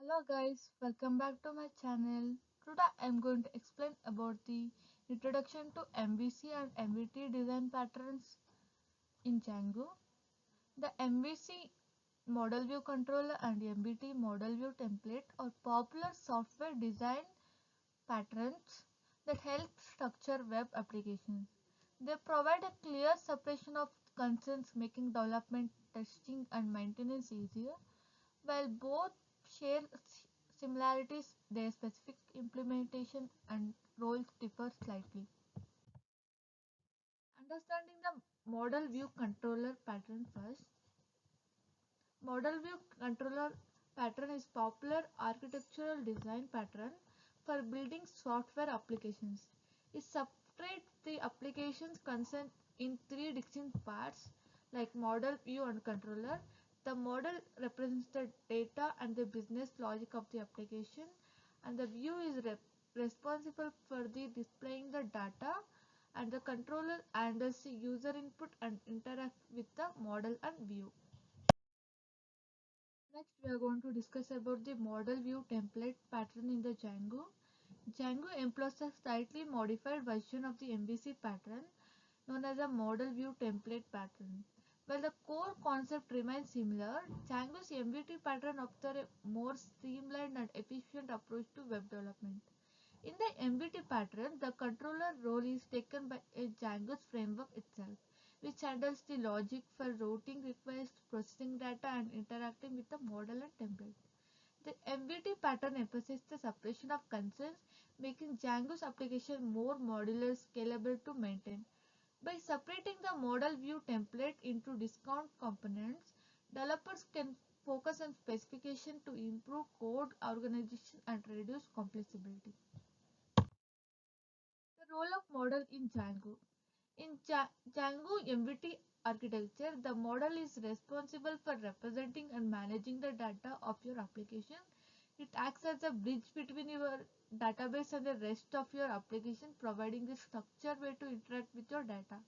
Hello guys, welcome back to my channel. Today I'm going to explain about the introduction to MVC and MVT design patterns in Django. The MVC model view controller and MVT model view template are popular software design patterns that help structure web applications. They provide a clear separation of concerns, making development, testing and maintenance easier. While both share similarities, their specific implementation and roles differ slightly. Understanding the model view controller pattern first. Model view controller pattern is popular architectural design pattern for building software applications. It separates the application's concern in three distinct parts like model, view and controller. The model represents the data and the business logic of the application, and the view is responsible for the displaying the data, and the controller handles the user input and interact with the model and view. Next, we are going to discuss about the model view template pattern in the Django. Django employs a slightly modified version of the MVC pattern known as a model view template pattern. While the core concept remains similar, Django's MVT pattern offers a more streamlined and efficient approach to web development. In the MVT pattern, the controller role is taken by a Django's framework itself, which handles the logic for routing requests, processing data, and interacting with the model and template. The MVT pattern emphasizes the separation of concerns, making Django's application more modular, scalable to maintain. By separating the model view template into discrete components, developers can focus on specification to improve code organization and reduce complexity. The role of model in Django. In Django MVT architecture, the model is responsible for representing and managing the data of your application. It acts as a bridge between your database and the rest of your application, providing a structured way to interact with your data.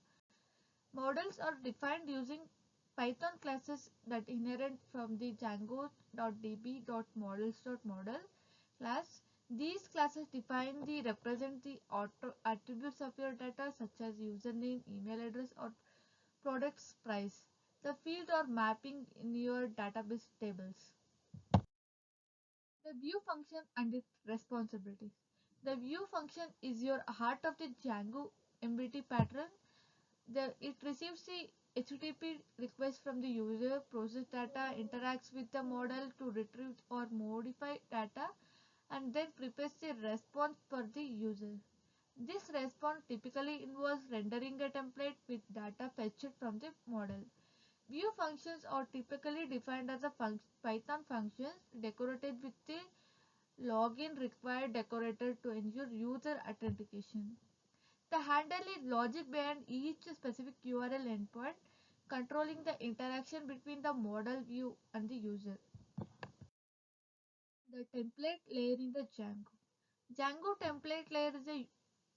Models are defined using Python classes that inherit from the django.db.models.model class. These classes define the represent the attributes of your data such as username, email address or product's price, the field or mapping in your database tables. The view function and its responsibilities. The view function is your heart of the Django MVT pattern. It receives the HTTP request from the user, process data, interacts with the model to retrieve or modify data, and then prepares the response for the user. This response typically involves rendering a template with data fetched from the model. View functions are typically defined as a Python functions decorated with the login required decorator to ensure user authentication. The handle is logic behind each specific URL endpoint, controlling the interaction between the model view and the user. The template layer in the Django. Django template layer is a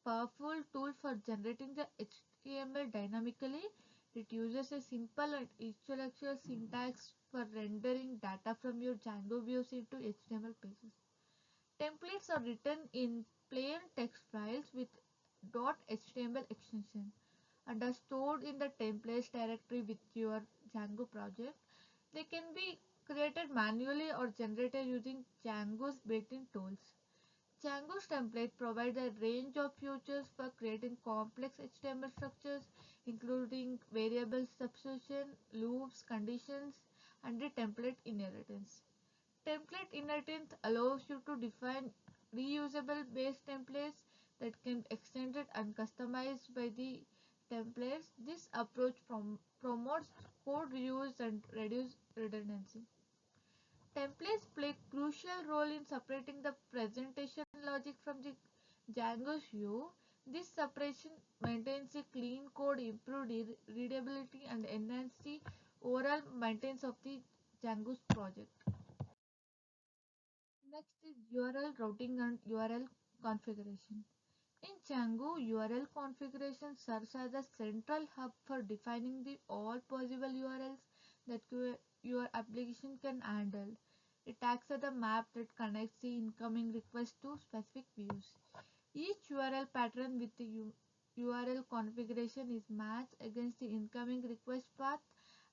powerful tool for generating the HTML dynamically. It uses a simple and intellectual syntax for rendering data from your Django views into HTML pages. Templates are written in plain text files with .html extension and are stored in the templates directory with your Django project. They can be created manually or generated using Django's built-in tools. Django's template provides a range of features for creating complex HTML structures, including variable substitution, loops, conditions, and the template inheritance. Template inheritance allows you to define reusable base templates that can be extended and customized by the templates. This approach promotes code reuse and reduces redundancy. Templates play a crucial role in separating the presentation logic from the Django's view. This separation maintains a clean code, improved readability, and enhances the overall maintenance of the Django's project. Next is URL routing and URL configuration. In Django, URL configuration serves as a central hub for defining the all possible URLs that your application can handle. It acts as a map that connects the incoming request to specific views. Each URL pattern with the URL configuration is matched against the incoming request path,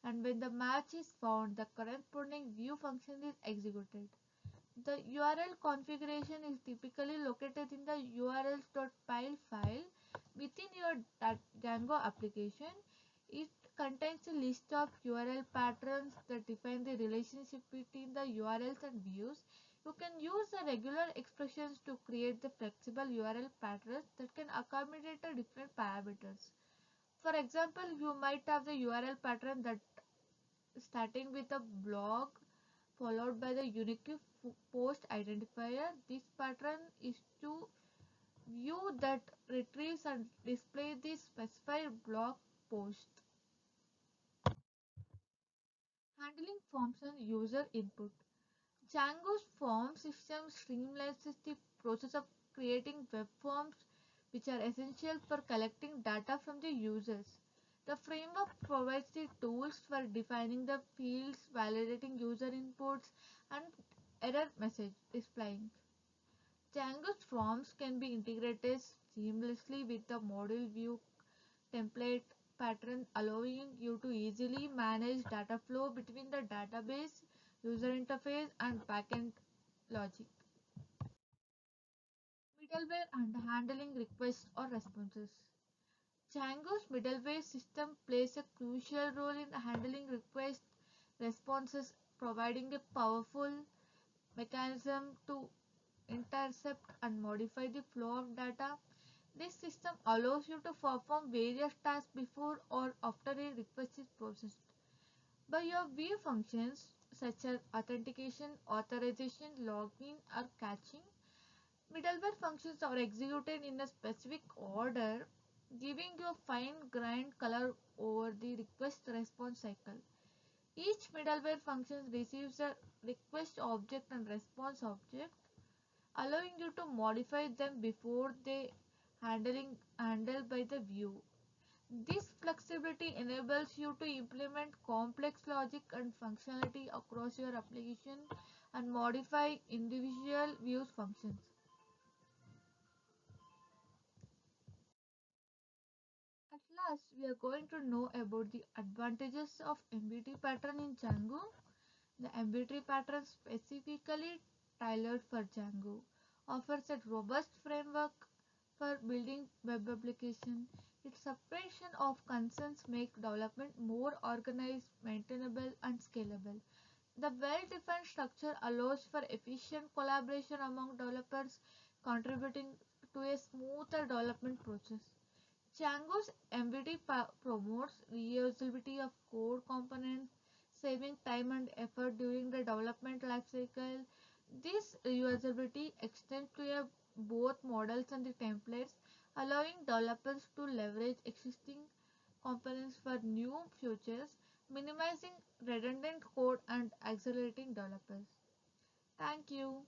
and when the match is found, the corresponding view function is executed. The URL configuration is typically located in the urls.py file within your Django application. It contains a list of URL patterns that define the relationship between the URLs and views. You can use the regular expressions to create the flexible URL patterns that can accommodate the different parameters. For example, you might have the URL pattern that starting with a blog followed by the unique post identifier. This pattern is to view that retrieves and display the specified blog post. Handling forms and user input. Django's form system streamlines the process of creating web forms, which are essential for collecting data from the users. The framework provides the tools for defining the fields, validating user inputs, and error message displaying. Django's forms can be integrated seamlessly with the model view template pattern, allowing you to easily manage data flow between the database, user interface, and backend logic. Middleware and handling requests or responses. Django's middleware system plays a crucial role in handling request responses, providing a powerful mechanism to intercept and modify the flow of data. This system allows you to perform various tasks before or after a request is processed. By your view functions such as authentication, authorization, login, or caching, middleware functions are executed in a specific order, giving you a fine-grained color over the request-response cycle. Each middleware function receives a request object and response object, allowing you to modify them before they handled by the view. This flexibility enables you to implement complex logic and functionality across your application and modify individual views functions. At last, we are going to know about the advantages of MVT pattern in Django. The MVT pattern specifically tailored for Django offers a robust framework for building web application. Its separation of concerns make development more organized, maintainable, and scalable. The well-defined structure allows for efficient collaboration among developers, contributing to a smoother development process. Django's MVT promotes reusability of core components, saving time and effort during the development lifecycle. This reusability extends to both models and the templates, allowing developers to leverage existing components for new features, minimizing redundant code and accelerating developers. Thank you.